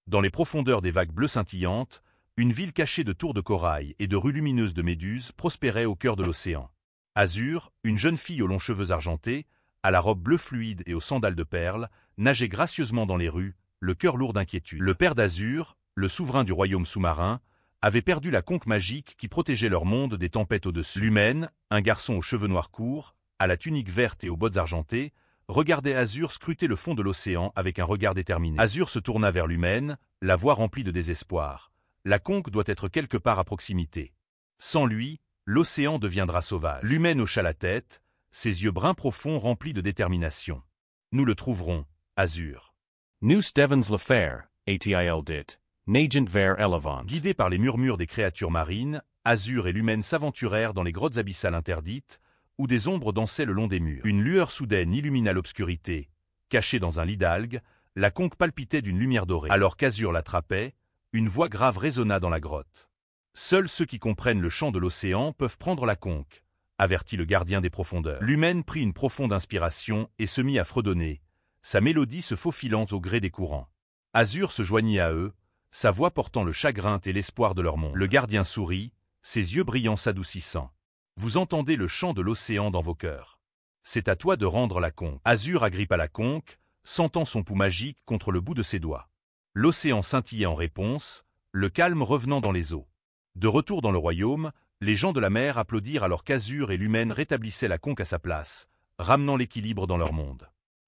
Dans les profondeurs des vagues bleues scintillantes, une ville cachée de tours de corail et de rues lumineuses de méduses prospérait au cœur de l'océan. Azur, une jeune fille aux longs cheveux argentés, à la robe bleue fluide et aux sandales de perles, nageait gracieusement dans les rues, le cœur lourd d'inquiétude. Le père d'Azur, le souverain du royaume sous-marin, avait perdu la conque magique qui protégeait leur monde des tempêtes au-dessus. Lumen, un garçon aux cheveux noirs courts, à la tunique verte et aux bottes argentées, regardait Azur scruter le fond de l'océan avec un regard déterminé. Azur se tourna vers Lumen, la voix remplie de désespoir. La conque doit être quelque part à proximité. Sans lui, l'océan deviendra sauvage. Lumen hocha la tête, ses yeux bruns profonds remplis de détermination. Nous le trouverons, Azur. Nu stevens le faire, ATIL dit, Nagent vers elevant. Guidés par les murmures des créatures marines, Azur et Lumen s'aventurèrent dans les grottes abyssales interdites, où des ombres dansaient le long des murs. Une lueur soudaine illumina l'obscurité. Cachée dans un lit d'algues, la conque palpitait d'une lumière dorée. Alors qu'Azur l'attrapait, une voix grave résonna dans la grotte. Seuls ceux qui comprennent le chant de l'océan peuvent prendre la conque, avertit le gardien des profondeurs. Lumen prit une profonde inspiration et se mit à fredonner, sa mélodie se faufilant au gré des courants. Azur se joignit à eux, sa voix portant le chagrin et l'espoir de leur monde. Le gardien sourit, ses yeux brillants s'adoucissant. Vous entendez le chant de l'océan dans vos cœurs. C'est à toi de rendre la conque. Azur agrippa la conque, sentant son pouls magique contre le bout de ses doigts. L'océan scintillait en réponse, le calme revenant dans les eaux. De retour dans le royaume, les gens de la mer applaudirent alors qu'Azur et Lumen rétablissaient la conque à sa place, ramenant l'équilibre dans leur monde.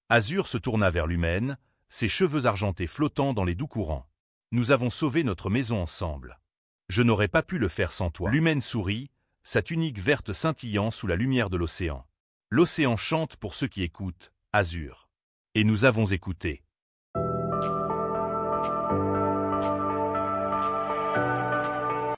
Azur se tourna vers Lumen, ses cheveux argentés flottant dans les doux courants. Nous avons sauvé notre maison ensemble. Je n'aurais pas pu le faire sans toi. Lumen sourit, sa tunique verte scintillant sous la lumière de l'océan. L'océan chante pour ceux qui écoutent, Azur. Et nous avons écouté.